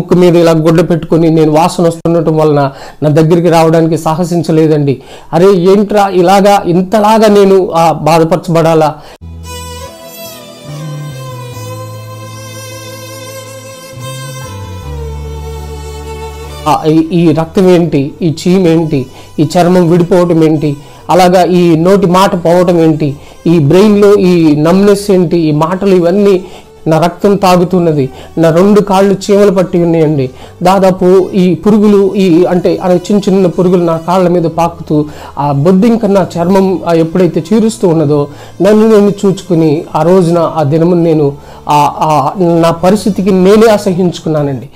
ముక్కు మీద ఇలా గుడ్డ పెట్టుకుని నేను వాసన వస్తుండటం వలన నా దగ్గరికి రావడానికి సాహసించలేదండి. అరే ఏంట్రా ఇలాగా ఇంతలాగా నేను బాధపరచబడాలా? ఈ రక్తం ఏంటి, ఈ చీమేంటి, ఈ చర్మం విడిపోవటం ఏంటి, అలాగా ఈ నోటి మాట పోవటం ఏంటి, ఈ బ్రెయిన్లో ఈ నమ్నెస్ ఏంటి, ఈ మాటలు ఇవన్నీ నా రక్తం తాగుతున్నది. నా 2 కాళ్ళు చీమలు పట్టి ఉన్నాయండి. దాదాపు ఈ పురుగులు అంటే చిన్న చిన్న పురుగులు నా కాళ్ళ మీద పాకుతూ ఆ బొద్దింక నా చర్మం ఎప్పుడైతే చీరుస్తూ ఉన్నదో నన్ను నేను చూచుకుని ఆ రోజున ఆ దినము నేను నా పరిస్థితికి నేనే అసహించుకున్నానండి.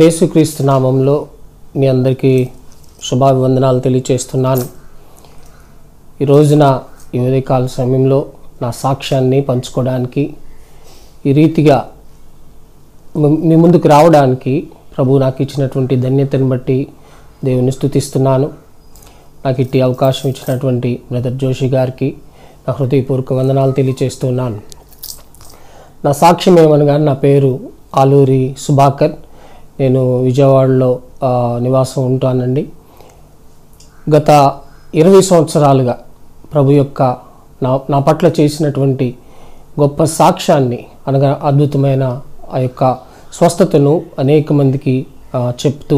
యేసుక్రీస్తు నామంలో మీ అందరికీ శుభాభివందనాలు తెలియచేస్తున్నాను. ఈ రోజున ఈ ఉదయకాల సమయంలో నా సాక్ష్యాన్ని పంచుకోవడానికి ఈ రీతిగా మీ ముందుకు రావడానికి ప్రభువు నాకు ఇచ్చినటువంటి ధన్యతను బట్టి దేవుని స్తుతిస్తున్నాను. నాకు ఇట్టి అవకాశం ఇచ్చినటువంటి బ్రదర్ జోషి గారికి నా హృదయపూర్వక వందనాలు తెలియచేస్తున్నాను. నా సాక్ష్యం ఏమనగా నా పేరు ఆలూరి సుభాకర్. నేను విజయవాడలో నివాసం ఉంటానండి. గత 20 సంవత్సరాలుగా ప్రభు యొక్క నా పట్ల చేసినటువంటి గొప్ప సాక్ష్యాన్ని అనగా అద్భుతమైన ఆ యొక్క స్వస్థతను అనేక మందికి చెప్తూ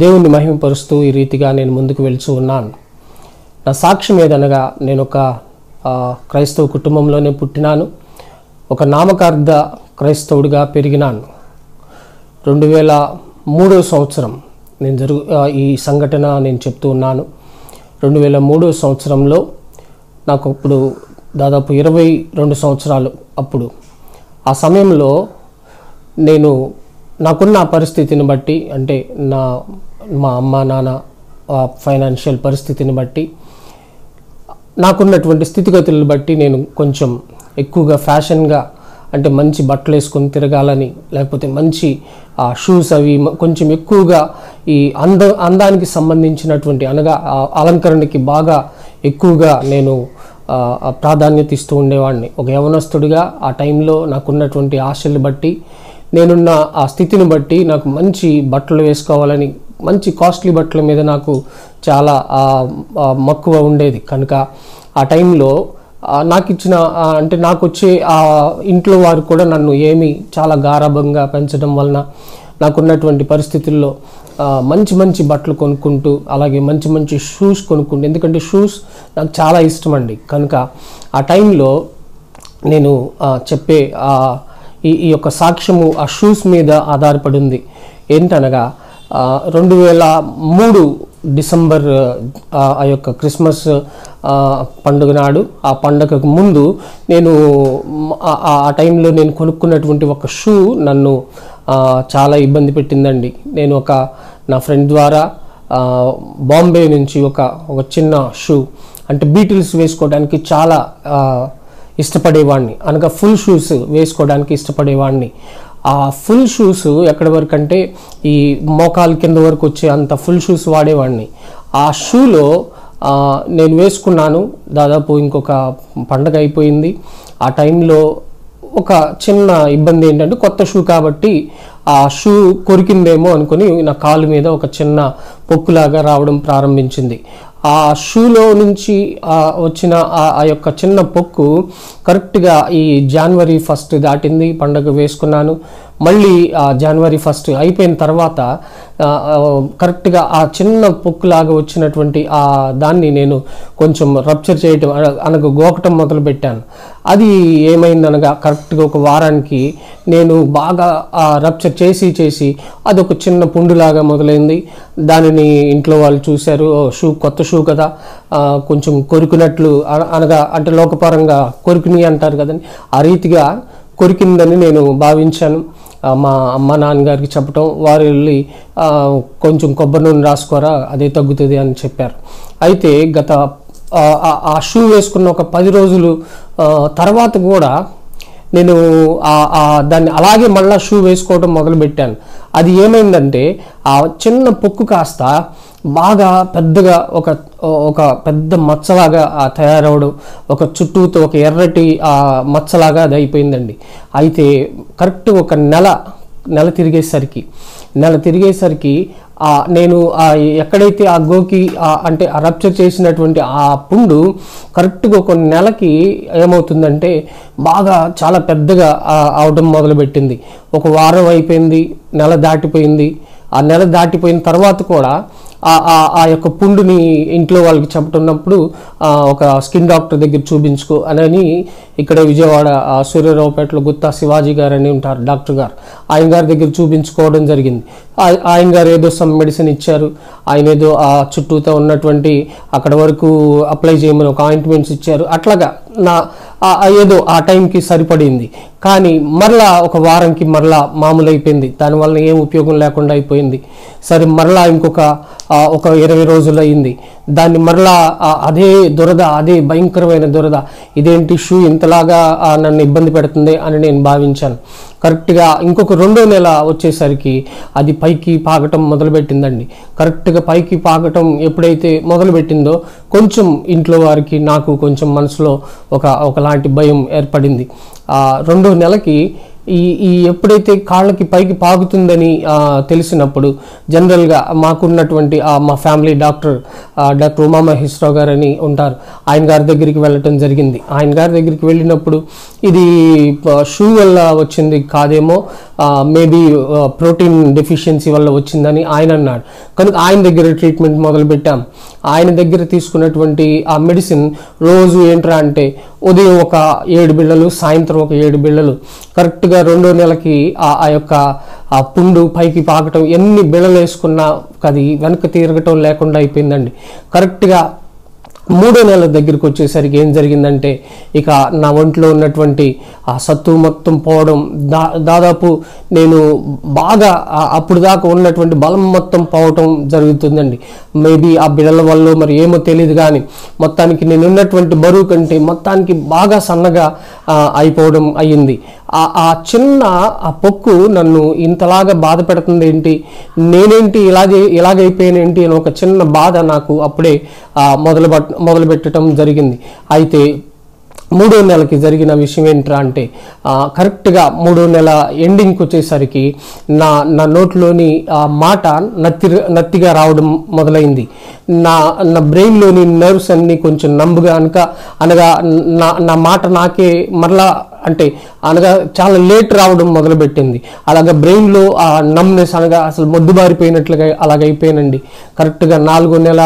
దేవుణ్ణి మహిమపరుస్తూ ఈ రీతిగా నేను ముందుకు వెళ్తూ ఉన్నాను. నా సాక్ష్యం ఏదనగా నేను ఒక క్రైస్తవ కుటుంబంలోనే పుట్టినాను. ఒక నామకార్థ క్రైస్తవుడిగా పెరిగినాను. 2003 సంవత్సరం ఈ సంఘటన నేను చెప్తూ ఉన్నాను. 2003 సంవత్సరంలో నాకు అప్పుడు దాదాపు 22 సంవత్సరాలు. అప్పుడు ఆ సమయంలో నేను నాకున్న పరిస్థితిని బట్టి, అంటే మా అమ్మ నాన్న ఫైనాన్షియల్ పరిస్థితిని బట్టి, నాకున్నటువంటి స్థితిగతులను బట్టి నేను కొంచెం ఎక్కువగా ఫ్యాషన్గా, అంటే మంచి బట్టలు వేసుకొని తిరగాలని, లేకపోతే మంచి షూస్ అవి కొంచెం ఎక్కువగా ఈ అందానికి సంబంధించినటువంటి అనగా అలంకరణకి బాగా ఎక్కువగా నేను ప్రాధాన్యత ఇస్తూ ఉండేవాడిని. ఒక యవనస్తుడిగా ఆ టైంలో నాకున్నటువంటి ఆశలు బట్టి, నేనున్న ఆ స్థితిని బట్టి నాకు మంచి బట్టలు వేసుకోవాలని, మంచి కాస్ట్లీ బట్టల మీద నాకు చాలా మక్కువ ఉండేది. కనుక ఆ టైంలో నాకు ఇచ్చిన అంటే నాకు వచ్చే ఇంట్లో వారు కూడా నన్ను చాలా గారాభంగా పెంచడం వలన నాకున్నటువంటి పరిస్థితుల్లో మంచి మంచి బట్టలు కొనుక్కుంటూ, అలాగే మంచి మంచి షూస్ కొనుక్కుంటూ, ఎందుకంటే షూస్ నాకు చాలా ఇష్టం అండి. కనుక ఆ టైంలో నేను చెప్పే ఈ యొక్క సాక్ష్యము ఆ షూస్ మీద ఆధారపడి ఉంది. ఏంటనగా 2003 డిసెంబర్ ఆ యొక్క క్రిస్మస్ పండుగ నాడు, ఆ పండుగకు ముందు నేను ఆ టైంలో నేను కొనుక్కున్నటువంటి ఒక షూ నన్ను చాలా ఇబ్బంది పెట్టిందండి. నేను నా ఫ్రెండ్ ద్వారా బాంబే నుంచి ఒక చిన్న షూ, అంటే బీటిల్స్ వేసుకోవడానికి చాలా ఇష్టపడేవాడిని, అనగా ఫుల్ షూస్ వేసుకోవడానికి ఇష్టపడేవాడిని. ఆ ఫుల్ షూస్ ఎక్కడి వరకు అంటే ఈ మోకాలు కింద వరకు వచ్చే అంత ఫుల్ షూస్ వాడేవాడిని. ఆ షూలో నేను వేసుకున్నాను. దాదాపు ఇంకొక పండగ అయిపోయింది. ఆ టైంలో ఒక చిన్న ఇబ్బంది ఏంటంటే, కొత్త షూ కాబట్టి ఆ షూ కొరికిందేమో అనుకుని నా కాలు మీద ఒక చిన్న పొక్కులాగా రావడం ప్రారంభించింది. ఆ షూలో నుంచి వచ్చిన ఆ యొక్క చిన్న పొక్కు కరెక్ట్గా ఈ జనవరి 1 దాటింది, పండగ వేసుకున్నాను. మళ్ళీ జనవరి 1 అయిపోయిన తర్వాత కరెక్ట్గా ఆ చిన్న పొక్కులాగా వచ్చినటువంటి దాన్ని నేను కొంచెం రప్చర్ చేయటం అనగా గోకటం మొదలుపెట్టాను. అది ఏమైందనగా కరెక్ట్గా ఒక వారానికి నేను బాగా రప్చర్ చేసి అది ఒక చిన్న పుండులాగా మొదలైంది. దానిని ఇంట్లో వాళ్ళు చూశారు. కొత్త షూ కదా, కొంచెం కొరికినట్లు అనగా అంటే లోకపరంగా కొరికిని అంటారు కదండి, ఆ రీతిగా కొరికిందని నేను భావించాను. మా అమ్మ నాన్నగారికి చెప్పటం, వారు వెళ్ళి కొంచెం కొబ్బరి నూనె రాసుకోరా, అదే తగ్గుతుంది అని చెప్పారు. అయితే ఆ షూ వేసుకున్న ఒక 10 రోజులు తర్వాత కూడా నేను దాన్ని అలాగే మళ్ళీ షూ వేసుకోవడం మొదలుపెట్టాను. అది ఏమైందంటే ఆ చిన్న పొక్కు కాస్త బాగా పెద్దగా ఒక పెద్ద మచ్చలాగా తయారవడం, ఒక చుట్టూతో ఒక ఎర్రటి మచ్చలాగా అది అయిపోయిందండి. అయితే కరెక్ట్ ఒక నెల తిరిగేసరికి నేను ఎక్కడైతే ఆ గోకి అంటే ఆ రప్చర్ చేసినటువంటి ఆ పుండు కరెక్ట్గా ఒక నెలకి ఏమవుతుందంటే బాగా చాలా పెద్దగా అవడం మొదలుపెట్టింది. ఒక వారం అయిపోయింది, నెల దాటిపోయింది. ఆ నెల దాటిపోయిన తర్వాత కూడా ఆ యొక్క పుండుని ఇంట్లో వాళ్ళకి చెప్తున్నప్పుడు ఒక స్కిన్ డాక్టర్ దగ్గర చూపించుకో అని ఇక్కడ విజయవాడ సూర్యరావుపేటలో గుత్తా శివాజీ గారు అని ఉంటారు డాక్టర్ గారు, ఆయన గారి దగ్గర చూపించుకోవడం జరిగింది. ఆయన గారు ఏదో సమ్ మెడిసిన్ ఇచ్చారు, ఆయన ఏదో ఆ చుట్టూతో ఉన్నటువంటి అక్కడ వరకు అప్లై చేయమని ఒక ఆయింట్మెంట్స్ ఇచ్చారు. అట్లాగా ఏదో ఆ టైంకి సరిపడింది. కానీ మరలా ఒక వారంకి మరలా మామూలు అయిపోయింది, దానివల్ల ఏం ఉపయోగం లేకుండా అయిపోయింది. సరే మరలా ఒక 20 రోజులు అయింది. దాన్ని మరలా అదే దురద, అదే భయంకరమైన దురద, ఇదేంటి షూ ఇంతలాగా నన్ను ఇబ్బంది పెడుతుంది అని నేను భావించాను. కరెక్ట్గా ఇంకొక 2వ నెల వచ్చేసరికి అది పైకి పాకటం మొదలుపెట్టిందండి. కరెక్ట్గా పైకి పాకటం ఎప్పుడైతే మొదలుపెట్టిందో కొంచెం ఇంట్లో వారికి నాకు కొంచెం మనసులో ఒకలాంటి భయం ఏర్పడింది. 2వ నెలకి ఈ ఎప్పుడైతే కాళ్ళకి పైకి పాకుతుందని తెలిసినప్పుడు జనరల్గా మాకున్నటువంటి మా ఫ్యామిలీ డాక్టర్ ఉమామహేశ్వరరావు గారు అని ఉంటారు, ఆయన గారి దగ్గరికి వెళ్ళటం జరిగింది. ఆయన గారి దగ్గరికి వెళ్ళినప్పుడు ఇది షూ వల్ల వచ్చింది కాదేమో, మేబీ ప్రోటీన్ డెఫిషియన్సీ వల్ల వచ్చిందని ఆయన అన్నాడు. కనుక ఆయన దగ్గర ట్రీట్మెంట్ మొదలుపెట్టాం. ఆయన దగ్గర తీసుకున్నటువంటి ఆ మెడిసిన్ రోజు ఏంట్రా అంటే ఉదయం ఒక 7 బిళ్ళలు, సాయంత్రం ఒక 7 బిళ్ళలు. కరెక్ట్గా 2వ నెలకి ఆ యొక్క ఆ పుండు పైకి పాకటం, ఎన్ని బిళ్ళలు వేసుకున్నా అది వెనక తిరగటం లేకుండా అయిపోయిందండి. కరెక్ట్గా 3వ నెల దగ్గరికి వచ్చేసరికి ఏం జరిగిందంటే ఇక నా ఒంట్లో ఉన్నటువంటి ఆ సత్తు మొత్తం పోవడం, దాదాపు నేను బాగా అప్పుడు దాకా ఉన్నటువంటి బలం మొత్తం పోవటం జరుగుతుందండి. మేబీ ఆ బిళ్ళల వల్ల మరి ఏమో తెలియదు, కానీ మొత్తానికి నేను ఉన్నటువంటి బరువు కంటే మొత్తానికి బాగా సన్నగా అయిపోవడం అయ్యింది. ఆ చిన్న ఆ పొక్కు నన్ను ఇంతలాగా బాధ పెడుతుంది ఏంటి, నేనేంటి ఇలాగైపోయానేంటి అని ఒక చిన్న బాధ నాకు అప్పుడే మొదలుపెట్టడం జరిగింది. అయితే 3వ నెలకి జరిగిన విషయం ఏంట్రా అంటే కరెక్ట్గా 3వ నెల ఎండింగ్కి వచ్చేసరికి నా నోట్లోని మాట నత్తిగా రావడం మొదలైంది. నా బ్రెయిన్లోని నర్వ్స్ అన్నీ కొంచెం నంబుగా అనగా నా మాట నాకే మరలా అంటే అనగా చాలా లేట్ రావడం మొదలుపెట్టింది. అలాగా బ్రెయిన్లో ఆ నమ్నెస్ అనగా అసలు మొద్దుబారిపోయినట్లుగా అలాగైపోయానండి. కరెక్ట్గా 4వ నెల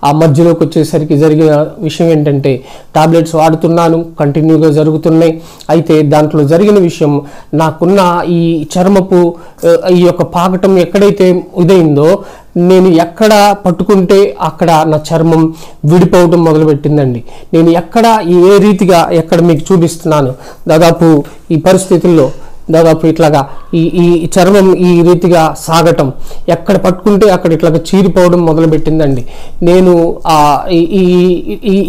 ఆ మధ్యలోకి వచ్చేసరికి జరిగిన విషయం ఏంటంటే టాబ్లెట్స్ వాడుతున్నాను, కంటిన్యూగా జరుగుతున్నాయి. అయితే దాంట్లో జరిగిన విషయం నాకున్న ఈ చర్మపు ఈ యొక్క పాకటం ఎక్కడైతే ఇదైందో నేను ఎక్కడ పట్టుకుంటే అక్కడ నా చర్మం విడిపోవడం మొదలుపెట్టిందండి. నేను ఏ రీతిగా ఎక్కడ మీకు చూపిస్తున్నాను, దాదాపు ఈ పరిస్థితుల్లో దాదాపు ఇట్లాగా ఈ చర్మం ఈ రీతిగా సాగటం, ఎక్కడ పట్టుకుంటే అక్కడ ఇట్లాగా చీరిపోవడం మొదలుపెట్టిందండి. నేను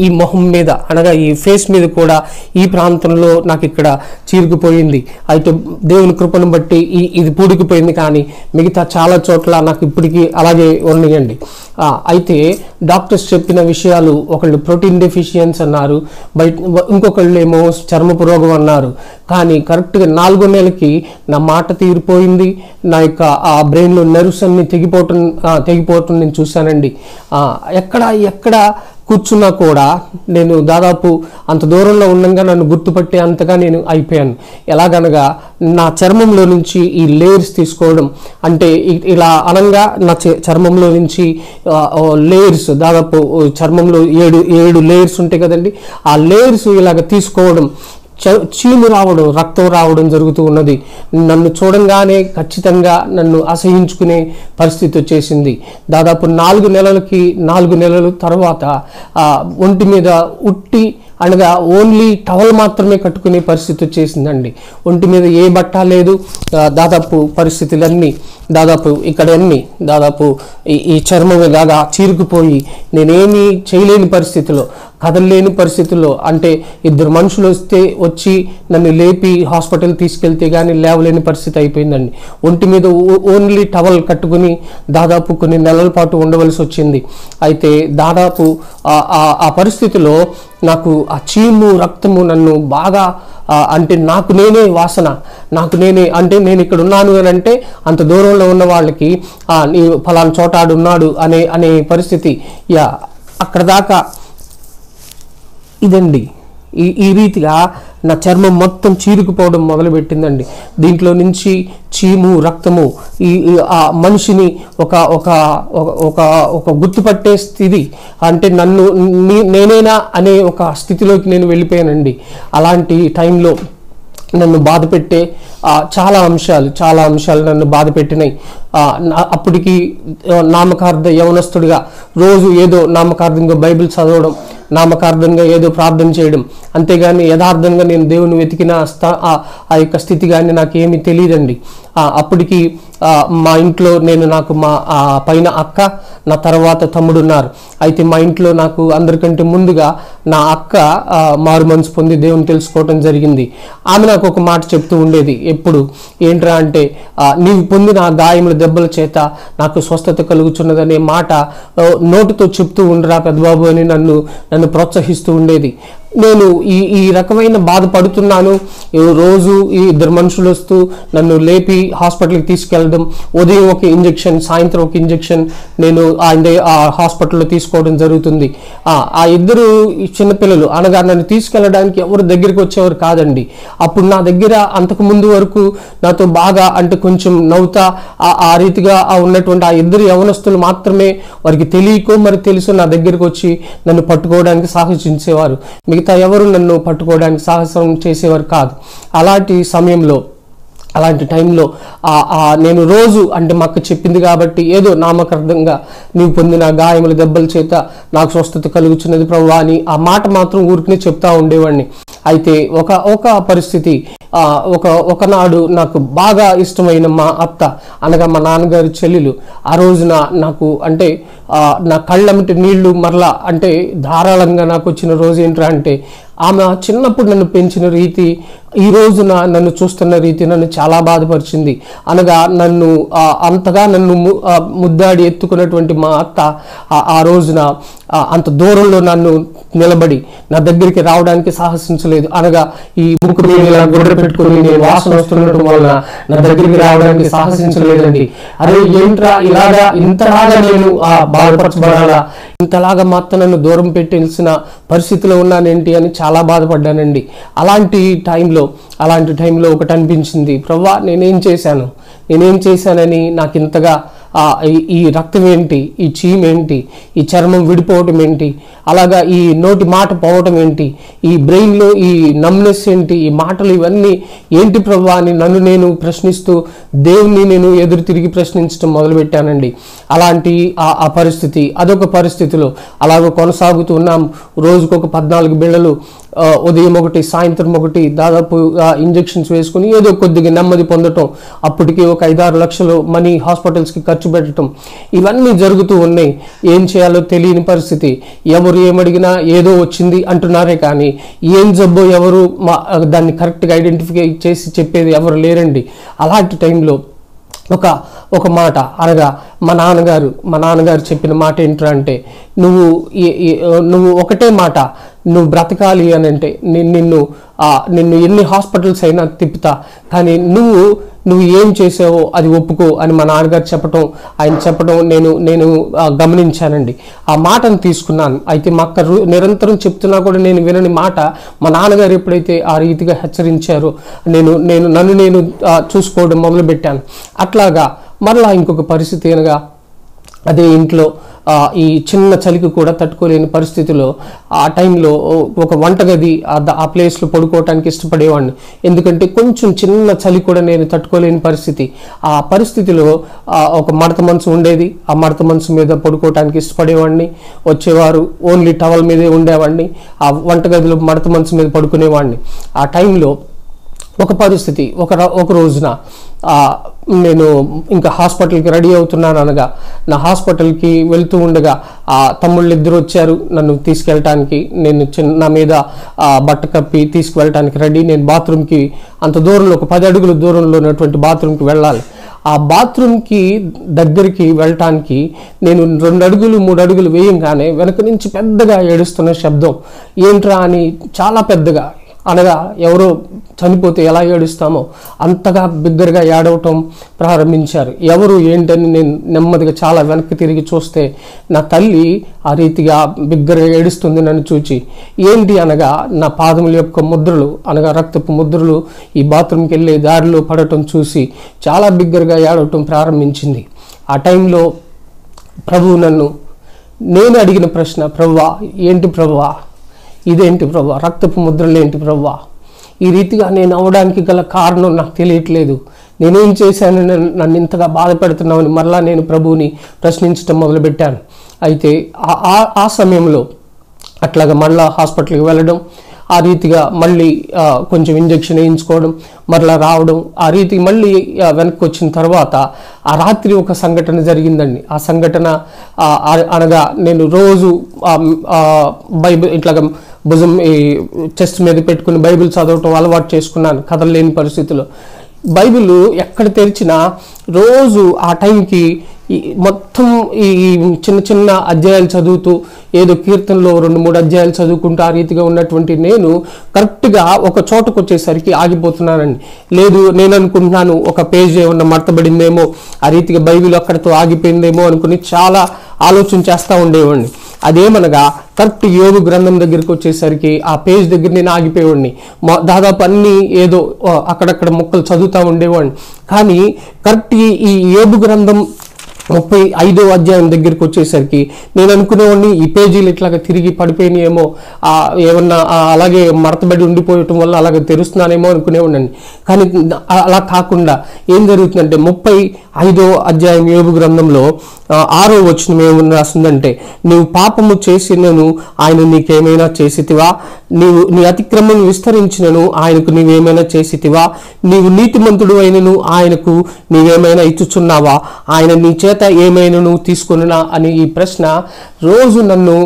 ఈ మొహం మీద అనగా ఈ ఫేస్ మీద కూడా ఈ ప్రాంతంలో నాకు ఇక్కడ చీరుకుపోయింది. అయితే దేవుని కృపను బట్టి ఇది పూడికిపోయింది, కానీ మిగతా చాలా చోట్ల నాకు ఇప్పటికీ అలాగే ఉన్నాయండి. అయితే డాక్టర్స్ చెప్పిన విషయాలు, ఒకళ్ళు ప్రోటీన్ డెఫిషియన్సీ అన్నారు, ఇంకొకళ్ళు ఏమో చర్మపు రోగం అన్నారు. కానీ కరెక్ట్గా 4వ నెలకి నా మాట తీరిపోయింది. నా యొక్క ఆ బ్రెయిన్లో నెర్వ్స్ అన్ని తెగిపోవటం నేను చూశానండి. ఎక్కడ కూర్చున్నా కూడా నేను దాదాపు అంత దూరంలో ఉండగా నన్ను గుర్తుపట్టే అంతగా నేను అయిపోయాను. ఎలాగనగా నా చర్మంలో నుంచి ఈ లేయర్స్ తీసుకోవడం, అంటే ఇలా అనంగా నా చర్మంలో నుంచి లేయర్స్ దాదాపు చర్మంలో 7 లేయర్స్ ఉంటాయి కదండి, ఆ లేయర్స్ ఇలాగ తీసుకోవడం, చీము రావడం, రక్తం రావడం జరుగుతూ ఉన్నది. నన్ను చూడంగానే ఖచ్చితంగా నన్ను అసహించుకునే పరిస్థితి వచ్చేసింది. దాదాపు 4 నెలల తర్వాత ఒంటి మీద ఉట్టి అనగా ఓన్లీ టవల్ మాత్రమే కట్టుకునే పరిస్థితి వచ్చేసిందండి. ఒంటి మీద ఏ బట్ట లేదు. దాదాపు పరిస్థితులన్నీ దాదాపు ఇక్కడన్నీ దాదాపు ఈ చర్మం ఇలాగా చీరుకుపోయి నేనేమీ చేయలేని పరిస్థితిలో, కదలలేని పరిస్థితుల్లో, అంటే ఇద్దరు మనుషులు వచ్చి నన్ను లేపి హాస్పిటల్ తీసుకెళ్తే కానీ లేవలేని పరిస్థితి అయిపోయిందండి. ఒంటి మీద ఓన్లీ టవల్ కట్టుకుని దాదాపు కొన్ని నెలల పాటు ఉండవలసి వచ్చింది. అయితే దాదాపు ఆ పరిస్థితిలో నాకు ఆ చీము రక్తము నన్ను బాగా అంటే నాకు నేనే వాసన, నాకు నేనే, అంటే నేను ఇక్కడ ఉన్నాను అని అంటే అంత దూరంలో ఉన్న వాళ్ళకి నీ ఫలానా చోట ఆడున్నాడు అనే పరిస్థితి. అక్కడ దాకా ఇదండి. ఈ రీతిగా నా చర్మం మొత్తం చీరుకుపోవడం మొదలుపెట్టిందండి. దీంట్లో నుంచి చీము రక్తము ఆ మనిషిని ఒక గుర్తుపట్టే స్థితి, అంటే నన్ను నేనేనా అనే ఒక స్థితిలోకి నేను వెళ్ళిపోయానండి. అలాంటి టైంలో నన్ను బాధ పెట్టే చాలా అంశాలు నన్ను బాధ పెట్టినాయి. అప్పటికి నామకార్థ యవనస్తుడిగా రోజు ఏదో నామకార్థంగా బైబిల్ చదవడం, నామకార్థంగా ఏదో ప్రార్థన చేయడం, అంతేగాని యథార్థంగా నేను దేవుని వెతికిన ఆ యొక్క స్థితి కానీ నాకేమీ తెలియదండి. అప్పటికి మా ఇంట్లో నాకు మా పైన అక్క, నా తర్వాత తమ్ముడు ఉన్నారు. అయితే మా ఇంట్లో నాకు అందరికంటే ముందుగా నా అక్క మారు మనసు పొంది దేవుని తెలుసుకోవటం జరిగింది. ఆమె నాకు ఒక మాట చెప్తూ ఉండేది ఎప్పుడు, ఏంట్రా అంటే, నీవు పొందిన ఆ గాయముల దెబ్బల చేత నాకు స్వస్థత కలుగుచున్నదనే మాట నోటితో చెప్తూ ఉండరా పెద్దబాబు అని నన్ను ప్రోత్సహిస్తూ ఉండేది. నేను ఈ రకమైన బాధపడుతున్నాను. రోజు ఈ ఇద్దరు మనుషులు వస్తూ నన్ను లేపి హాస్పిటల్కి తీసుకెళ్ళడం, ఉదయం ఒక ఇంజెక్షన్, సాయంత్రం ఒక ఇంజెక్షన్ నేను ఆ హాస్పిటల్లో తీసుకోవడం జరుగుతుంది. ఆ ఇద్దరు చిన్నపిల్లలు అనగా నన్ను తీసుకెళ్ళడానికి ఎవరు దగ్గరికి వచ్చేవారు కాదండి. అప్పుడు నా దగ్గర అంతకు ముందు వరకు నాతో బాగా అంటే కొంచెం నవ్వుతా ఆ రీతిగా ఉన్నటువంటి ఆ ఇద్దరు యవనస్తులు మాత్రమే, వారికి తెలియకో మరి తెలుసు, నా దగ్గరికి వచ్చి నన్ను పట్టుకోవడానికి సాహసించేవారు. మిగతా ఎవరు నన్ను పట్టుకోవడానికి సాహసం చేసేవారు కాదు. అలాంటి టైంలో నేను రోజు అంటే మా అక్క చెప్పింది కాబట్టి ఏదో నామకార్థంగా నీవు పొందిన గాయముల దెబ్బల చేత నాకు స్వస్థత కలుగుచున్నది ప్రభువా అని ఆ మాట మాత్రం ఊరికనే చెప్తా ఉండేవాడిని. అయితే ఒక పరిస్థితి, ఒకనాడు నాకు బాగా ఇష్టమైన మా అత్త అనగా మా నాన్నగారి చెల్లెలు ఆ రోజున నాకు అంటే నా కళ్ళమిటి నీళ్లు మరలా అంటే ధారాళంగా నాకు వచ్చిన రోజు ఏంట్రా అంటే, ఆమె చిన్నప్పుడు నన్ను పెంచిన రీతి, ఈ రోజున నన్ను చూస్తున్న రీతి నన్ను చాలా బాధపరిచింది. అనగా నన్ను అంతగా నన్ను ముద్దాడి ఎత్తుకున్నటువంటి మా అత్త ఆ రోజున అంత దూరంలో నన్ను నిలబడి నా దగ్గరికి రావడానికి సాహసించలేదు. అనగా ఈ ముక్కు మీద గుడ్డ పెట్టుకుని నేను వాసన వస్తుండటం వలన నా దగ్గరికి రావడానికి సాహసించలేదండి. అరే ఏంట్రా ఇలాగా ఇంతలాగా నేను బాధపరచబడాలా, ఇంతలాగా మొత్తం నన్ను దూరం పెట్టాల్సిన పరిస్థితిలో ఉన్నానేంటి అని చాలా బాధపడ్డానండి. అలాంటి టైంలో ఒకటి అనిపించింది, ప్రభువా నేనేం చేశానని నాకు ఇంతగా ఈ రక్తం ఏంటి, ఈ చీమేంటి, ఈ చర్మం విడిపోవటం ఏంటి, అలాగా ఈ నోటి మాట పోవటం ఏంటి, ఈ బ్రెయిన్లో ఈ నమ్నెస్ ఏంటి, ఈ మాటలు ఇవన్నీ ఏంటి ప్రభువా అని నన్ను నేను ప్రశ్నిస్తూ దేవుణ్ణి నేను ఎదురు తిరిగి ప్రశ్నించడం మొదలుపెట్టానండి. అలాంటి ఆ పరిస్థితి అదొక పరిస్థితిలో అలాగ కొనసాగుతూ ఉన్నాం. రోజుకొక 14 బిళ్ళలు, ఉదయం ఒకటి సాయంత్రం ఒకటి, దాదాపు ఇంజెక్షన్స్ వేసుకుని ఏదో కొద్దిగా నెమ్మది పొందటం, అప్పటికి ఒక 5-6 లక్షలు మనీ హాస్పిటల్స్కి ఖర్చు పెట్టడం, ఇవన్నీ జరుగుతూ ఉన్నాయి. ఏం చేయాలో తెలియని పరిస్థితి. ఎవరు ఏమడిగినా ఏదో వచ్చింది అంటున్నారే కానీ ఏం జబ్బో ఎవరు దాన్ని కరెక్ట్గా ఐడెంటిఫై చేసి చెప్పేది ఎవరు లేరండి. అలాంటి టైంలో ఒక మాట అనగా మా నాన్నగారు చెప్పిన మాట ఏంట్రా అంటే, నువ్వు ఒకటే మాట, నువ్వు బ్రతకాలి అని అంటే నిన్ను ఎన్ని హాస్పిటల్స్ అయినా తిప్పుతా, కానీ నువ్వు ఏం చేసావో అది ఒప్పుకో అని మా నాన్నగారు చెప్పడం నేను గమనించానండి. ఆ మాటను తీసుకున్నాను. అయితే మా అక్క నిరంతరం చెప్తున్నా కూడా నేను వినని మాట మా నాన్నగారు ఎప్పుడైతే ఆ రీతిగా హెచ్చరించారో నన్ను నేను చూసుకోవడం మొదలుపెట్టాను. అట్లాగా మరలా ఇంకొక పరిస్థితి అనగా అదే ఇంట్లో ఈ చిన్న చలికి కూడా తట్టుకోలేని పరిస్థితిలో ఆ టైంలో ఒక వంటగది ఆ ప్లేస్లో పడుకోవటానికి ఇష్టపడేవాడిని. ఎందుకంటే కొంచెం చిన్న చలి కూడా నేను తట్టుకోలేని పరిస్థితి. ఆ పరిస్థితిలో ఒక మడత మంచం ఉండేది. ఆ మడత మంచం మీద పడుకోవటానికి ఇష్టపడేవాడిని. వచ్చేవారు ఓన్లీ టవల్ మీదే ఉండేవాడిని. ఆ వంటగదిలో మడత మంచం మీద పడుకునేవాడిని. ఆ టైంలో ఒక పరిస్థితి, ఒక రోజున నేను ఇంకా హాస్పిటల్కి రెడీ అవుతున్నాను అనగా, నా హాస్పిటల్కి వెళ్తూ ఉండగా ఆ తమ్ముళ్ళు ఇద్దరు వచ్చారు నన్ను తీసుకెళ్ళటానికి. నేను నా మీద బట్ట కప్పి తీసుకువెళ్ళటానికి రెడీ. నేను బాత్రూమ్కి అంత దూరంలో, ఒక 10 అడుగుల దూరంలో ఉన్నటువంటి బాత్రూమ్కి వెళ్ళాలి. ఆ బాత్రూమ్కి దగ్గరికి వెళ్ళటానికి నేను 2 అడుగులు 3 అడుగులు వేయంగానే వెనక నుంచి పెద్దగా ఏడుస్తున్న శబ్దం. ఏంట్రా అని చాలా పెద్దగా, అనగా ఎవరో చనిపోతే ఎలా ఏడుస్తామో అంతగా బిగ్గరగా ఏడవటం ప్రారంభించారు. ఎవరు ఏంటని నేను నెమ్మదిగా చాలా వెనక్కి తిరిగి చూస్తే నా తల్లి ఆ రీతిగా బిగ్గరగా ఏడుస్తుంది నన్ను చూచి. ఏంటి అనగా నా పాదముల యొక్క ముద్రలు, అనగా రక్తపు ముద్రలు ఈ బాత్రూమ్కి వెళ్ళే దారిలో పడటం చూసి చాలా బిగ్గరగా ఏడవటం ప్రారంభించింది. ఆ టైంలో ప్రభువు నన్ను, నేను అడిగిన ప్రశ్న, ప్రభువా ఏంటి ప్రభువా, ఇదేంటి ప్రభువా, రక్తపు ముద్రలు ఏంటి ప్రభువా, ఈ రీతిగా నేను అవడానికి గల కారణం నాకు తెలియట్లేదు, నేనేం చేశాను నన్ను ఇంతగా బాధ పెడుతున్నామని మరలా నేను ప్రభువుని ప్రశ్నించడం మొదలుపెట్టాను. అయితే ఆ సమయంలో అట్లాగా మళ్ళా హాస్పిటల్కి వెళ్ళడం, ఆ రీతిగా మళ్ళీ కొంచెం ఇంజెక్షన్ వేయించుకోవడం, మరలా రావడం, ఆ రీతి మళ్ళీ వెనక్కి వచ్చిన తర్వాత ఆ రాత్రి ఒక సంఘటన జరిగిందండి. ఆ సంఘటన అనగా నేను రోజు బైబిల్ ఇట్లాగా భుజం ఈ చెస్ట్ మీద పెట్టుకుని బైబిల్ చదవటం అలవాటు చేసుకున్నాను కదలలేని పరిస్థితిలో. బైబిల్ ఎక్కడ తెరిచినా రోజు ఆ టైంకి మొత్తం ఈ చిన్న చిన్న అధ్యాయాలు చదువుతూ, ఏదో కీర్తనలో 2-3 అధ్యాయాలు చదువుకుంటూ ఆ రీతిగా ఉన్నటువంటి నేను కరెక్ట్గా ఒక చోటకు వచ్చేసరికి ఆగిపోతున్నానండి. లేదు, నేను అనుకుంటున్నాను ఒక పేజ్ ఏమన్నా మడతబడిందేమో, ఆ రీతిగా బైబిల్ అక్కడితో ఆగిపోయిందేమో అనుకుని చాలా ఆలోచన చేస్తూ ఉండేవాడిని. అదేమనగా కరెక్ట్ యోబు గ్రంథం దగ్గరికి వచ్చేసరికి ఆ పేజ్ దగ్గర నేను ఆగిపోయేవాడిని. దాదాపు అన్ని ఏదో అక్కడక్కడ ముక్కలు చదువుతూ ఉండేవాడిని. కానీ కరెక్ట్ ఈ యోబు గ్రంథం 35వ అధ్యాయం దగ్గరికి వచ్చేసరికి నేను అనుకునేవాడిని ఈ పేజీలు ఇట్లాగా తిరిగి పడిపోయినాయేమో, ఏమన్నా అలాగే మడతబడి ఉండిపోయటం వల్ల అలాగే తెరుస్తున్నానేమో అనుకునేవాడిని. కానీ అలా కాకుండా ఏం జరుగుతుందంటే 35వ అధ్యాయం యోబు గ్రంథంలో 6వ వచనం ఏమని రాస్తుందంటే, నీవు పాపము చేసినను ఆయన నీకేమైనా చేసితివా, నీ అతిక్రమం విస్తరించినను ఆయనకు నీవేమైనా చేసితివా, నీవు నీతిమంతుడు అయినను ఆయనకు నీవేమైనా ఇచ్చుచున్నావా, ఆయన నీ చేత ఏమైనా తీసుకున్నా అని ఈ ప్రశ్న రోజు నన్ను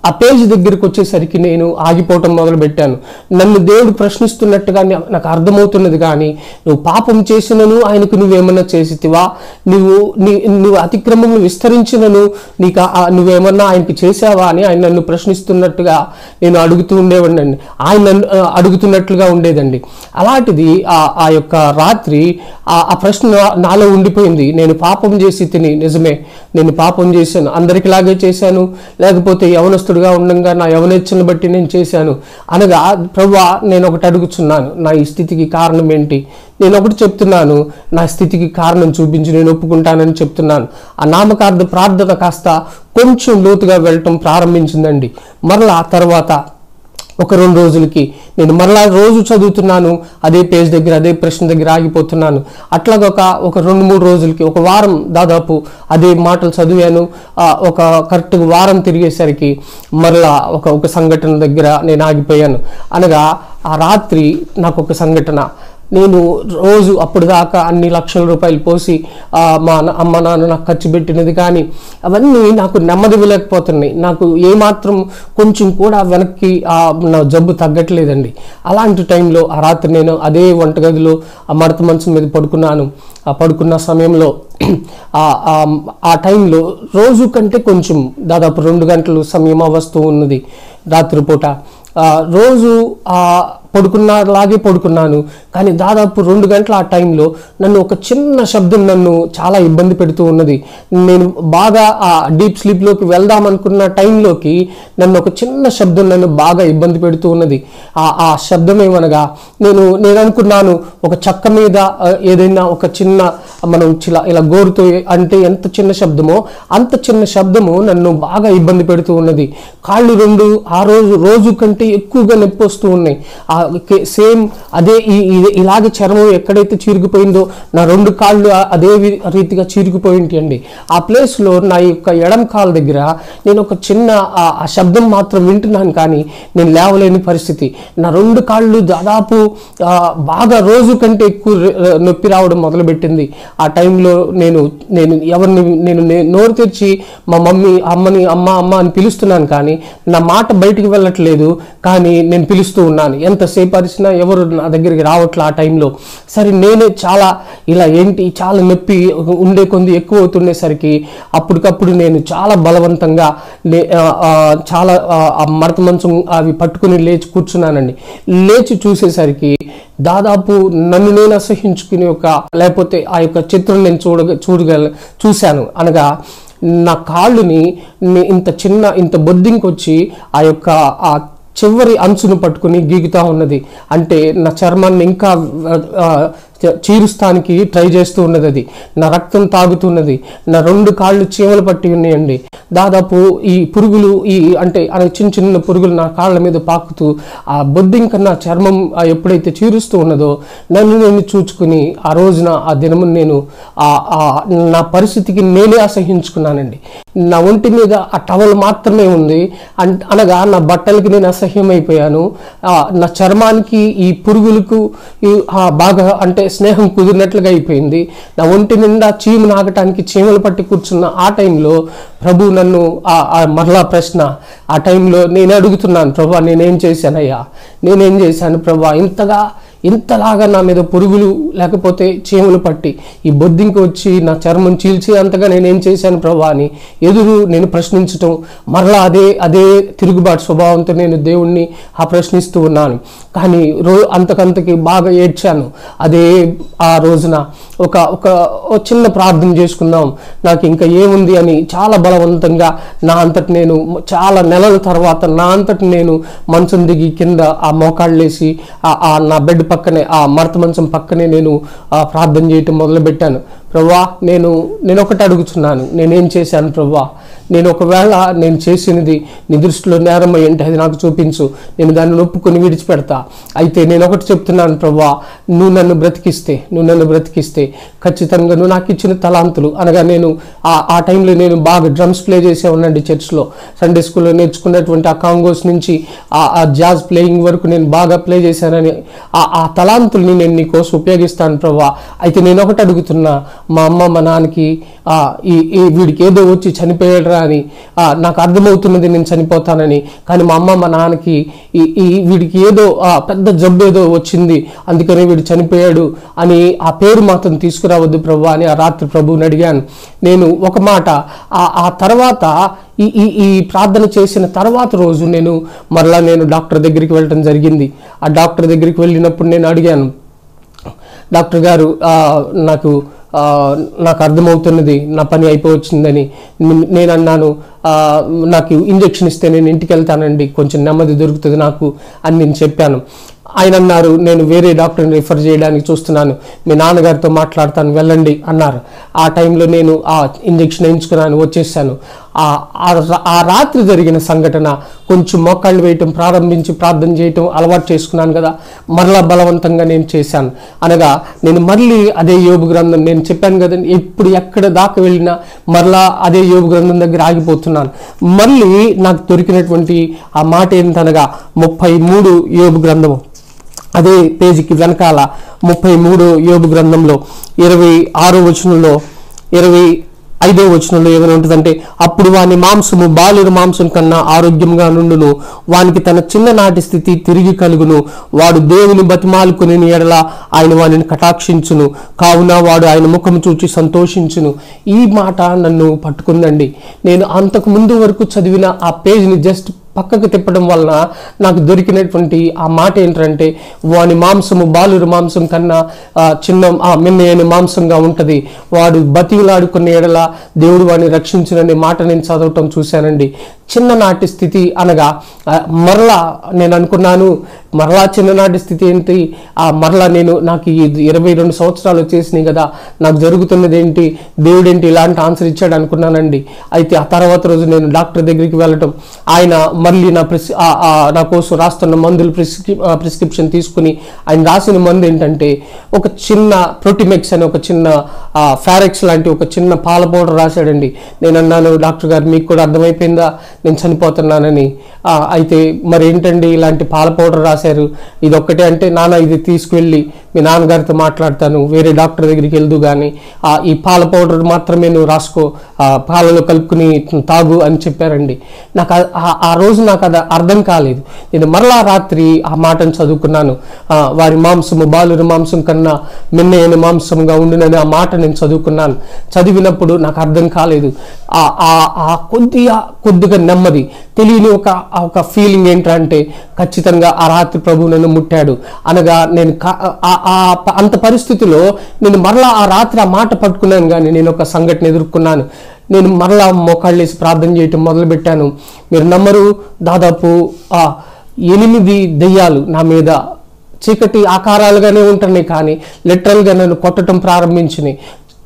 ఆ పేజీ దగ్గరికి వచ్చేసరికి నేను ఆగిపోవటం మొదలుపెట్టాను. నన్ను దేవుడు ప్రశ్నిస్తున్నట్టుగా నాకు అర్థమవుతున్నది. కానీ నువ్వు పాపం చేసినను ఆయనకు నువ్వేమన్నా చేసితివా, నువ్వు అతిక్రమం విస్తరించినను నువ్వేమన్నా ఆయనకి చేసావా అని ఆయన నన్ను ప్రశ్నిస్తున్నట్టుగా నేను అడుగుతూ ఉండేవాడినండి. ఆయన అడుగుతున్నట్లుగా ఉండేదండి. అలాంటిది ఆ యొక్క రాత్రి ఆ ప్రశ్న నాలో ఉండిపోయింది. నేను పాపం చేసి తిని, నిజమే నేను పాపం చేశాను, అందరికిలాగే చేశాను, లేకపోతే యవనస్తుడిగా ఉండగా నా యవనేచ్ఛను బట్టి నేను చేశాను అనగా, ప్రభువా నేను ఒకటి అడుగుతున్నాను, నా ఈ స్థితికి కారణం ఏంటి? నేను ఒకటి చెప్తున్నాను, నా స్థితికి కారణం చూపించి నేను ఒప్పుకుంటానని చెప్తున్నాను. ఆ నామకార్థ ప్రార్థన కాస్త కొంచెం లోతుగా వెళ్ళటం ప్రారంభించిందండి. మరలా ఆ తర్వాత ఒక 2 రోజులకి నేను మరలా రోజు చదువుతున్నాను, అదే పేజ్ దగ్గర అదే ప్రశ్న దగ్గర ఆగిపోతున్నాను. అట్లాగా ఒక 2-3 రోజులకి, ఒక వారం దాదాపు అదే మాటలు చదివాను. ఒక కరెక్ట్గా వారం తిరిగేసరికి మరలా ఒక సంఘటన దగ్గర నేను ఆగిపోయాను. అనగా ఆ రాత్రి నాకు ఒక సంఘటన, నేను రోజు అప్పుడు దాకా అన్ని లక్షల రూపాయలు పోసి మా అమ్మ నాన్న నాకు ఖర్చు పెట్టినది, కానీ అవన్నీ నాకు నెమ్మది ఇవ్వలేకపోతున్నాయి. నాకు ఏమాత్రం కొంచెం కూడా వెనక్కి నా జబ్బు తగ్గట్లేదండి. అలాంటి టైంలో ఆ రాత్రి నేను అదే వంటగదిలో ఆ మడత మంచం మీద పడుకున్నాను. ఆ పడుకున్న సమయంలో ఆ టైంలో రోజు కంటే కొంచెం దాదాపు 2 గంటలు సమయం వస్తూ ఉన్నది రాత్రిపూట. రోజు పడుకున్నలాగే పడుకున్నాను. కానీ దాదాపు 2 గంటల ఆ టైంలో నన్ను ఒక చిన్న శబ్దం నన్ను చాలా ఇబ్బంది పెడుతూ ఉన్నది. నేను బాగా ఆ డీప్ స్లీప్లోకి వెళ్దాం అనుకున్న టైంలోకి నన్ను ఒక చిన్న శబ్దం నన్ను బాగా ఇబ్బంది పెడుతూ ఉన్నది. ఆ శబ్దం ఏమనగా నేను అనుకున్నాను, ఒక చెక్క మీద ఏదైనా ఒక చిన్న మనం ఇలా గోరుతో అంటే ఎంత చిన్న శబ్దమో అంత చిన్న శబ్దము నన్ను బాగా ఇబ్బంది పెడుతూ ఉన్నది. కాళ్ళు 2 ఆ రోజు కంటే ఎక్కువగా నొప్పి వస్తూ ఉన్నాయి. సేమ్ అదే ఇలాగే చర్మం ఎక్కడైతే చీరుకుపోయిందో నా 2 కాళ్ళు అదే రీతిగా చీరుకుపోయింటి అండి. ఆ ప్లేస్లో నా యొక్క ఎడమ కాలు దగ్గర నేను ఒక చిన్న ఆ శబ్దం మాత్రం వింటున్నాను, కానీ నేను లేవలేని పరిస్థితి. నా 2 కాళ్ళు దాదాపు బాగా రోజు కంటే ఎక్కువ నొప్పి రావడం మొదలుపెట్టింది. ఆ టైంలో నేను నోరు తెరిచి మా అమ్మ అని పిలుస్తున్నాను, కానీ నా మాట బయటికి వెళ్ళట్లేదు. కానీ నేను పిలుస్తూ ఉన్నాను, ఎంతసేపు అరిచినా ఎవరు నా దగ్గరికి రావట్లే. ఆ టైంలో సరే నేనే చాలా నొప్పి ఉండే కొంది ఎక్కువ అవుతుండేసరికి అప్పటికప్పుడు నేను చాలా బలవంతంగా చాలా మడత మంచం అవి పట్టుకుని లేచి కూర్చున్నానండి. లేచి చూసేసరికి దాదాపు నన్ను నేను అసహించుకునే లేకపోతే ఆ యొక్క చిత్రం నేను చూశాను. అనగా నా కాళ్ళుని ఇంత బొద్దింకొచ్చి ఆ యొక్క ఆ చివరి అంచును పట్టుకుని గీగుతా ఉన్నది. అంటే నా చర్మాన్ని ఇంకా చీరుస్తానికి ట్రై చేస్తూ ఉన్నది. అది నా రక్తం తాగుతున్నది. నా 2 కాళ్ళు చీమలు పట్టి ఉన్నాయండి. దాదాపు ఈ పురుగులు అంటే చిన్న పురుగులు నా కాళ్ళ మీద పాకుతూ ఆ బొద్దింక నా చర్మం ఎప్పుడైతే చీరుస్తూ ఉన్నదో నేను చూచుకుని ఆ రోజున ఆ దినము నేను నా పరిస్థితికి నేనే అసహించుకున్నానండి. నా ఒంటి మీద ఆ టవల్ మాత్రమే ఉంది. అనగా నా బట్టలకి నేను అసహ్యమైపోయాను. నా చర్మానికి ఈ పురుగులకు బాగా అంటే స్నేహం కుదిరినట్లుగా అయిపోయింది. నా ఒంటి నిండా చీము నాగటానికి చీమలు పట్టి కూర్చున్న ఆ టైంలో ప్రభు నన్ను మరలా ప్రశ్న ఆ టైంలో నేను అడుగుతున్నాను, ప్రభా నేనేం చేశాను ప్రభా? ఇంతలాగా నా మీద పురుగులు లేకపోతే చీమలు పట్టి ఈ బొద్దింకి వచ్చి నా చర్మం చీల్చి అంతగా నేనేం చేశాను ప్రభా అని నేను ప్రశ్నించటం, మరలా అదే తిరుగుబాటు స్వభావంతో నేను దేవుణ్ణి ప్రశ్నిస్తూ ఉన్నాను. కానీ అంతకంతకి బాగా ఏడ్చాను. ఆ రోజున ఒక చిన్న ప్రార్థన చేసుకుందాం, నాకు ఇంకా ఏముంది అని చాలా బలవంతంగా నా అంతటి నేను చాలా నెలల తర్వాత నా అంతటి నేను మంచం దిగి కింద ఆ మోకాళ్ళేసి నా బెడ్ పక్కనే ఆ మడత మంచం పక్కనే నేను ప్రార్థన చేయటం మొదలుపెట్టాను. ప్రభా నేను ఒకటి అడుగుతున్నాను, నేనేం చేశాను ప్రభా? ఒకవేళ నేను చేసినది నీ దృష్టిలో నేరం ఏంటి అది నాకు చూపించు, నేను దాన్ని ఒప్పుకొని విడిచిపెడతా. అయితే నేను ఒకటి చెప్తున్నాను ప్రభా, నువ్వు నన్ను బ్రతికిస్తే ఖచ్చితంగా నువ్వు నాకు ఇచ్చిన తలాంతులు అనగా నేను ఆ టైంలో నేను బాగా డ్రమ్స్ ప్లే చేసే ఉన్నాండి చర్చ్లో. సండే స్కూల్లో నేర్చుకున్నటువంటి ఆ కాంగోస్ నుంచి ఆ జాజ్ ప్లేయింగ్ వరకు నేను బాగా ప్లే చేశానని ఆ తలాంతుల్ని నేను నీ కోసం ఉపయోగిస్తాను ప్రభా. అయితే నేను ఒకటి అడుగుతున్నా, మా అమ్మ మా నాన్నకి వీడికి ఏదో వచ్చి చనిపోయాడురా అని నాకు అర్థమవుతున్నది, నేను చనిపోతానని. కానీ మా అమ్మ మా నాన్నకి వీడికి ఏదో పెద్ద జబ్బు ఏదో వచ్చింది అందుకని వీడు చనిపోయాడు అని ఆ పేరు మాత్రం తీసుకురావద్దు ప్రభు అని ఆ రాత్రి ప్రభువుని అడిగాను. నేను ఒక మాట ఆ తర్వాత ఈ ప్రార్థన చేసిన తర్వాత రోజు మరలా నేను డాక్టర్ దగ్గరికి వెళ్ళడం జరిగింది. ఆ డాక్టర్ దగ్గరికి వెళ్ళినప్పుడు నేను అడిగాను, డాక్టర్ గారు నాకు అర్థమవుతున్నది నా పని అయిపోవచ్చిందని. నేను అన్నాను, నాకు ఇంజెక్షన్ ఇస్తే నేను ఇంటికి వెళ్తానండి, కొంచెం నెమ్మది దొరుకుతుంది నాకు అని నేను చెప్పాను. ఆయన అన్నారు, నేను వేరే డాక్టర్ని రిఫర్ చేయడానికి చూస్తున్నాను, మీ నాన్నగారితో మాట్లాడతాను వెళ్ళండి అన్నారు. ఆ టైంలో నేను ఆ ఇంజెక్షన్ వేయించుకున్నాను, వచ్చేసాను. ఆ రాత్రి జరిగిన సంఘటన కొంచెం మోకాళ్ళు వేయటం ప్రారంభించి ప్రార్థన చేయటం అలవాటు చేసుకున్నాను కదా, మరలా బలవంతంగా నేను చేశాను. అనగా నేను మళ్ళీ అదే యోబు గ్రంథం నేను చెప్పాను కదండి, ఇప్పుడు ఎక్కడ దాకా వెళ్ళినా మరలా అదే యోబు గ్రంథం దగ్గర ఆగిపోతున్నాను. మళ్ళీ నాకు దొరికినటువంటి ఆ మాట ఏంటనగా 33 యోబు గ్రంథము, అదే పేజీకి వెనకాల 33 యోబు గ్రంథంలో 26వ వచనంలో 25వ వచనంలో ఏమైనా ఉంటుందంటే, అప్పుడు వాని మాంసము బాలుర మాంసం కన్నా ఆరోగ్యంగా నుండును, వానికి తన చిన్ననాటి స్థితి తిరిగి కలుగును, వాడు దేవుని బతిమాలుకుని ఎడల ఆయన వానిని కటాక్షించును, కావున వాడు ఆయన ముఖం చూచి సంతోషించును. ఈ మాట నన్ను పట్టుకుందండి. నేను అంతకు ముందు వరకు చదివిన ఆ పేజ్ని జస్ట్ పక్కకు తిప్పడం వలన నాకు దొరికినటువంటి ఆ మాట ఏంటంటే, వాని మాంసము బాలురు మాంసం కన్నా చిన్న మిన్నయని మాంసంగా ఉంటుంది, వాడు బతిలాడుకున్న ఎడల దేవుడు వాడిని రక్షించుననే మాట నేను చదవటం చూశానండి. చిన్ననాటి స్థితి అనగా మరలా నేను అనుకున్నాను, మరలా చిన్ననాటి స్థితి ఏంటి, మరలా నాకు ఈ 22 సంవత్సరాలు వచ్చేసినాయి కదా, నాకు జరుగుతున్నది ఏంటి, దేవుడేంటి ఇలాంటి ఆన్సర్ ఇచ్చాడు అనుకున్నానండి. అయితే ఆ తర్వాత రోజు నేను డాక్టర్ దగ్గరికి వెళ్ళటం, ఆయన మళ్ళీ నా కోసం రాస్తున్న మందులు ప్రిస్క్రిప్షన్ తీసుకుని ఆయన రాసిన మందు ఏంటంటే ఒక చిన్న ప్రోటిమెక్స్ అని ఒక చిన్న ఫారెక్స్ లాంటి ఒక చిన్న పాల పౌడర్ రాశాడండి. నేను అన్నాను, డాక్టర్ గారు మీకు కూడా అర్థమైపోయిందా నేను చనిపోతున్నానని. అయితే మరి ఏంటండి ఇలాంటి పాల పౌడర్ రాశారు, ఇది ఒక్కటే అంటే, నాన్న ఇది తీసుకువెళ్ళి మీ నాన్నగారితో మాట్లాడతాను, వేరే డాక్టర్ దగ్గరికి వెళ్దు కానీ ఈ పాల పౌడర్ మాత్రమే నువ్వు రాసుకో, పాలలో కలుపుకుని తాగు అని చెప్పారండి. నాకు ఆ రోజు నాకు అది అర్థం కాలేదు. నేను మరలా రాత్రి ఆ మాటను చదువుకున్నాను, వారి మాంసము బాలురి మాంసం కన్నా మిన్నయని మాంసంగా ఉండునని ఆ మాట నేను చదువుకున్నాను. చదివినప్పుడు నాకు అర్థం కాలేదు. కొద్దిగా నెమ్మది తెలియని ఒక ఫీలింగ్ ఏంటంటే, ఖచ్చితంగా ఆ రాత్రి ప్రభు నన్ను ముట్టాడు అనగా నేను అంత పరిస్థితిలో నేను మరలా ఆ రాత్రి ఆ మాట పట్టుకున్నాను. కానీ నేను ఒక సంఘటన ఎదుర్కొన్నాను. నేను మరలా మోకాళ్ళేసి ప్రార్థన చేయటం మొదలుపెట్టాను. మీరు నమ్మరు, దాదాపు 8 దెయ్యాలు నా మీద చీకటి ఆకారాలుగానే ఉంటున్నాయి, కానీ లిటరల్గా నన్ను కొట్టడం ప్రారంభించినాయి.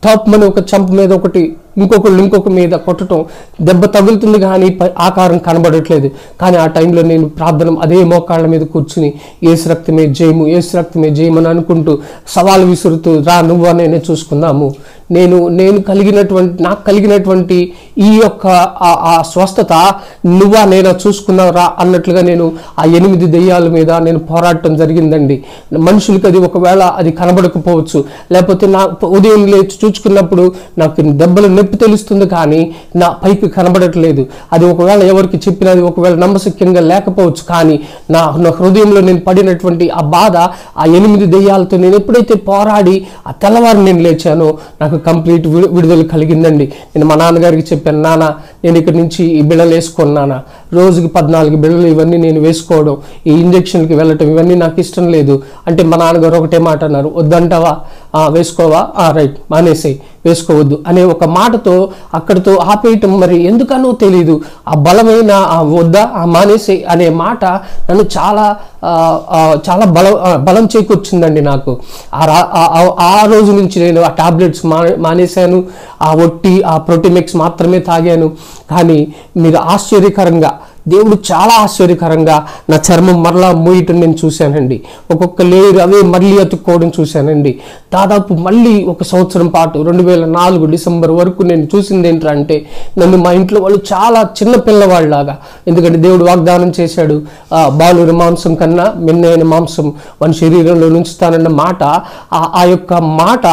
టాప్ మన ఒక చంప మీద ఒకటి, ఇంకొక మీద కొట్టడం, దెబ్బ తగులుతుంది కానీ ఆకారం కనబడట్లేదు. కానీ ఆ టైంలో నేను ప్రార్థన అదే మోకాళ్ళ మీద కూర్చుని యేసు రక్తమే జయము, యేసు రక్తమే జయము అని అనుకుంటూ సవాలు విసురుతూ, రా నువ్వా నేనే చూసుకుందాము, నాకు కలిగినటువంటి ఈ యొక్క ఆ స్వస్థత నువ్వా నేనా చూసుకున్నావు రా అన్నట్లుగా నేను ఆ 8 దెయ్యాల మీద నేను పోరాటం జరిగిందండి. మనుషులకి అది ఒకవేళ అది కనబడకపోవచ్చు, లేకపోతే నా ఉదయం లేచి చూచుకున్నప్పుడు నాకు దెబ్బలు నొప్పి తెలుస్తుంది కానీ నా పైకి కనబడట్లేదు. అది ఒకవేళ ఎవరికి చెప్పినా అది ఒకవేళ నమ్మశక్యంగా లేకపోవచ్చు, కానీ నా హృదయంలో నేను పడినటువంటి ఆ బాధ, ఆ 8 దెయ్యాలతో నేను ఎప్పుడైతే పోరాడి ఆ తెల్లవారు నేను లేచానో నాకు కంప్లీట్ విడుదల కలిగిందండి. నేను మా నాన్నగారికి చెప్పాను, నాన్న నేను ఇక్కడి నుంచి ఈ బిళ్ళలు వేసుకోను నాన్న, రోజుకి 14 బిళ్ళలు ఇవన్నీ నేను వేసుకోవడం, ఈ ఇంజక్షన్కి వెళ్ళటం ఇవన్నీ నాకు ఇష్టం లేదు అంటే మా నాన్నగారు ఒకటే మాట అన్నారు, వద్దంటావా, వేసుకోవా, రైట్ మానేసేయి, వేసుకోవద్దు అనే ఒక మాటతో అక్కడితో ఆపేయటం. మరి ఎందుకనో తెలీదు, ఆ బలమైన వద్దా మానేసేయి అనే మాట నన్ను చాలా బలం చేకూర్చిందండి నాకు. ఆ రోజు నుంచి నేను ఆ టాబ్లెట్స్ మానేశాను, ఆ ప్రోటిమెక్స్ మాత్రమే తాగాను. కానీ మీరు ఆశ్చర్యకరంగా, దేవుడు చాలా ఆశ్చర్యకరంగా నా చర్మం మరలా మూయటం నేను చూశానండి. ఒక్కొక్క లేయర్ అవే మళ్ళీ అతుక్కోవడం చూశానండి. దాదాపు మళ్ళీ 1 సంవత్సరం పాటు 2004 డిసెంబర్ వరకు నేను చూసింది ఏంటంటే, నన్ను మా ఇంట్లో వాళ్ళు చాలా చిన్న పిల్లవాళ్ళలాగా, ఎందుకంటే దేవుడు వాగ్దానం చేశాడు, బాలురి మాంసం కన్నా మిన్నైన మాంసం వాని శరీరంలో ఉంచుతానన్న మాట, ఆ యొక్క మాట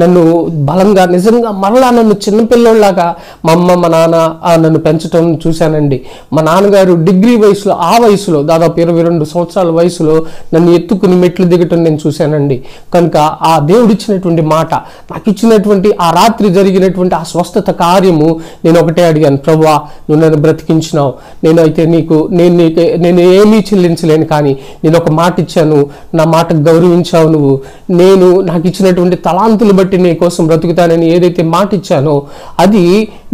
నన్ను బలంగా నిజంగా మరలా నన్ను చిన్నపిల్లలాగా మా అమ్మ మా నాన్న నన్ను పెంచడం చూశానండి. మా నాన్నగారు డిగ్రీ వయసులో, ఆ వయసులో దాదాపు 22 సంవత్సరాల వయసులో నన్ను ఎత్తుకుని మెట్లు దిగటం నేను చూశానండి. కనుక ఆ దేవుడు ఇచ్చినటువంటి మాట, నాకు ఇచ్చినటువంటి ఆ రాత్రి జరిగినటువంటి ఆ స్వస్థత కార్యము నేను ఒకటే అడిగాను, ప్రభువా నువ్వు నన్ను బ్రతికించినావు, నేను ఏమీ చెల్లించలేను, కానీ నేను ఒక మాట ఇచ్చాను, నా మాటకు గౌరవించావు నువ్వు, నాకు ఇచ్చినటువంటి తలాంతులు బట్టి నీ కోసం బ్రతుకుతానని ఏదైతే మాట ఇచ్చానో అది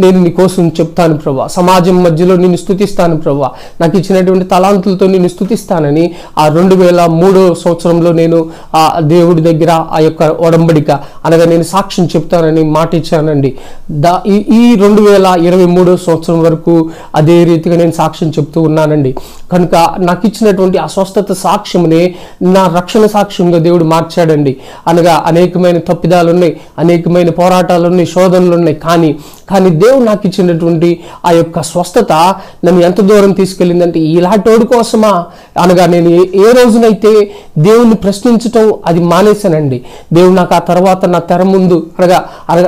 నేను నీ కోసం చెప్తాను ప్రభువా, సమాజం మధ్యలో నిన్ను స్తుతిస్తాను ప్రభువా, నాకు ఇచ్చినటువంటి తలాంతులతో నిన్ను స్తుతిస్తానని ఆ 2003 సంవత్సరంలో నేను ఆ దేవుడి దగ్గర ఆ యొక్క ఒడంబడిక అనగా నేను సాక్ష్యం చెప్తానని మాట ఇచ్చానండి. ఈ 2023 సంవత్సరం వరకు అదే రీతిగా నేను సాక్ష్యం చెప్తూ ఉన్నానండి. కనుక నాకు ఇచ్చినటువంటి ఆ స్వస్థత సాక్ష్యమునే నా రక్షణ సాక్ష్యంగా దేవుడు మార్చాడండి. అనగా అనేకమైన తప్పిదాలు ఉన్నాయి, అనేకమైన పోరాటాలు ఉన్నాయి, శోధనలు ఉన్నాయి, కానీ దేవుడు నాకు ఇచ్చినటువంటి ఆ యొక్క స్వస్థత నన్ను ఎంత దూరం తీసుకెళ్ళిందంటే, ఇలాంటోడి కోసమా అనగా నేను ఏ రోజునైతే దేవుణ్ణి ప్రశ్నించటం అది మానేశానండి, దేవుడు నాకు ఆ తర్వాత నా తెర ముందు అనగా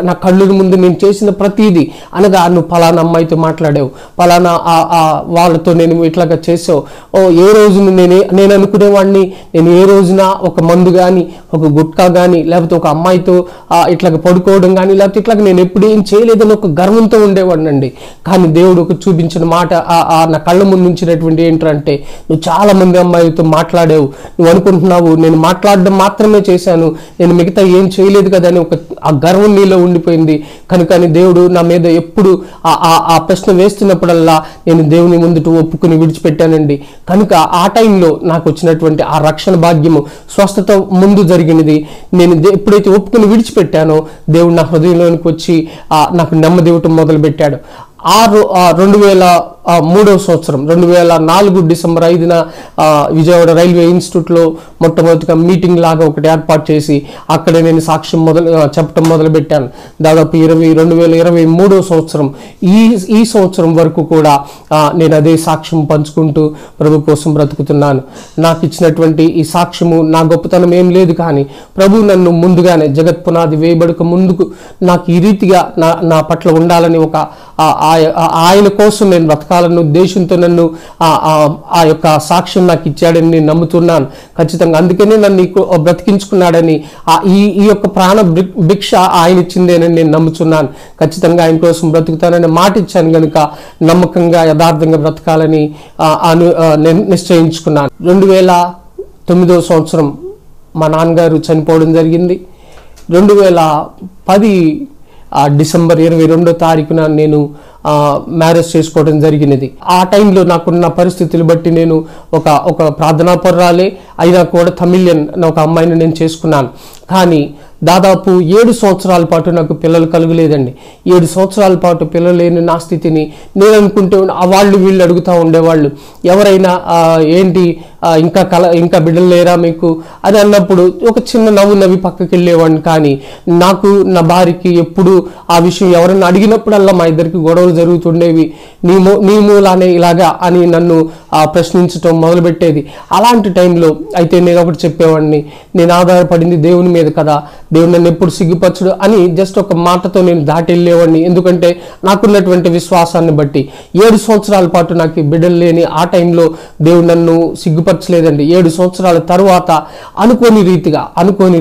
నా కళ్ళ ముందు నేను చేసిన ప్రతిదీ అనగా నువ్వు పలానా అమ్మాయితో మాట్లాడావు, పలానా వాళ్ళతో నేను ఇట్లాగా చేసావు, ఏ రోజున నేను అనుకునేవాడిని, నేను ఏ రోజున ఒక మందు కానీ ఒక గుట్కా కానీ లేకపోతే ఒక అమ్మాయితో ఇట్లాగ పడుకోవడం కానీ లేకపోతే ఇట్లాగ నేను ఎప్పుడు ఏం చేయలేదని ఒక గర్వంతో ఉండేవాడినండి. కానీ దేవుడు ఒక చూపించిన మాట నా కళ్ళ ముందు ఉంచినటువంటి ఏంటంటే, నువ్వు చాలా మంది అమ్మాయిలతో మాట్లాడావు, నువ్వు అనుకుంటున్నావు నేను మాట్లాడడం మాత్రమే చేశాను, నేను మిగతా ఏం చేయలేదు కదా అని ఆ గర్వం నీలో ఉండిపోయింది. కనుక దేవుడు నా మీద ఎప్పుడు ఆ ప్రశ్న వేస్తున్నప్పుడల్లా నేను దేవుని ముందుట ఒప్పుకుని విడిచిపెట్టానండి. కనుక ఆ టైంలో నాకు వచ్చినటువంటి ఆ రక్షణ భాగ్యము స్వస్థత ముందు జరిగినది. నేను ఎప్పుడైతే ఒప్పుకుని విడిచిపెట్టానో దేవుడు నా హృదయంలోనికి వచ్చి నాకు నెమ్మది ఇవ్వటం మొదలుపెట్టాడు. 2003 సంవత్సరం 2004 డిసెంబర్ 5న విజయవాడ రైల్వే ఇన్స్టిట్యూట్లో మొట్టమొదటిగా మీటింగ్ లాగా ఒకటి ఏర్పాటు చేసి అక్కడే నేను సాక్ష్యం చెప్పడం మొదలుపెట్టాను. దాదాపు 2023 సంవత్సరం ఈ సంవత్సరం వరకు కూడా నేను అదే సాక్ష్యం పంచుకుంటూ ప్రభు కోసం బ్రతుకుతున్నాను. నాకు ఇచ్చినటువంటి ఈ సాక్ష్యము నా గొప్పతనం ఏం లేదు, కానీ ప్రభు నన్ను ముందుగానే జగత్ పునాది వేయబడక ముందుకు నాకు ఈ రీతిగా నా పట్ల ఉండాలని ఒక ఆయన కోసం నేను బ్రతకాలన్న ఉద్దేశంతో నన్ను ఆ యొక్క సాక్ష్యం నాకు ఇచ్చాడని నేను నమ్ముతున్నాను. ఖచ్చితంగా అందుకనే నన్ను బ్రతికించుకున్నాడని ఈ యొక్క ప్రాణ భిక్ష ఆయన ఇచ్చిందేనని నేను నమ్ముతున్నాను. ఖచ్చితంగా ఆయన కోసం బ్రతుకుతానని మాట ఇచ్చాను కనుక నమ్మకంగా యథార్థంగా బ్రతకాలని నిశ్చయించుకున్నాను. 2009 సంవత్సరం మా నాన్నగారు చనిపోవడం జరిగింది. 2010 డిసెంబర్ 22వ తారీఖున నేను మ్యారేజ్ చేసుకోవడం జరిగినది. ఆ టైంలో నాకున్న పరిస్థితులు బట్టి నేను ఒక ప్రార్థనా పరురాలే అయినా కూడా తమిళియన్ ఒక అమ్మాయిని నేను చేసుకున్నాను. కానీ దాదాపు 7 సంవత్సరాల పాటు నాకు పిల్లలు కలుగలేదండి. 7 సంవత్సరాల పాటు పిల్లలు లేని నా స్థితిని నేను అనుకుంటే వాళ్ళు వీళ్ళు అడుగుతూ ఉండేవాళ్ళు, ఎవరైనా ఏంటి ఇంకా బిడ్డలు లేరా మీకు అని అన్నప్పుడు ఒక చిన్న నవ్వి పక్కకి వెళ్ళేవాడిని. కానీ నాకు నా భార్యకి ఎప్పుడు ఆ విషయం ఎవరైనా అడిగినప్పుడల్లా మా ఇద్దరికి గొడవలు జరుగుతుండేవి. నీ మూలానే ఇలాగా అని నన్ను ప్రశ్నించడం మొదలుపెట్టేది. అలాంటి టైంలో అయితే నేను ఒకటి చెప్పేవాడిని, నేను ఆధారపడింది దేవుని మీద కదా, దేవుడు నన్ను ఎప్పుడు సిగ్గుపరచడు అని జస్ట్ ఒక మాటతో నేను దాటి వెళ్ళేవాడిని. ఎందుకంటే నాకున్నటువంటి విశ్వాసాన్ని బట్టి 7 సంవత్సరాల పాటు నాకు బిడ్డలు లేని ఆ టైంలో దేవుడు నన్ను సిగ్గుపరచలేదండి. 7 సంవత్సరాల తరువాత అనుకోని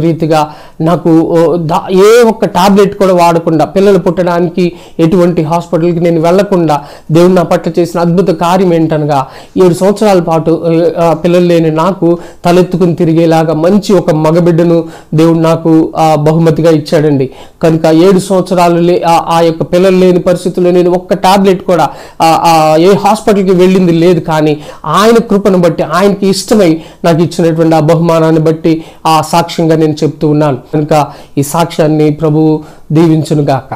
రీతిగా నాకు ఏ ఒక్క టాబ్లెట్ కూడా వాడకుండా, పిల్లలు పుట్టడానికి ఎటువంటి హాస్పిటల్కి నేను వెళ్లకుండా దేవుడు నా పట్ల చేసిన అద్భుత కార్యం ఏంటనగా 7 సంవత్సరాల పాటు పిల్లలు లేని నాకు తలెత్తుకుని తిరిగేలాగా మంచి ఒక మగబిడ్డను దేవుడు నాకు బహుమతిగా ఇచ్చాడండి. కనుక 7 సంవత్సరాలు ఆ యొక్క పిల్లలు లేని పరిస్థితుల్లో నేను ఒక్క టాబ్లెట్ కూడా ఏ హాస్పిటల్కి వెళ్ళింది లేదు. కానీ ఆయన కృపను బట్టి, ఆయనకి ఇష్టమై నాకు ఇచ్చినటువంటి ఆ బహుమానాన్ని బట్టి ఆ సాక్ష్యంగా నేను చెప్తూ ఉన్నాను. కనుక ఈ సాక్ష్యాన్ని ప్రభువు దీవించును గాక.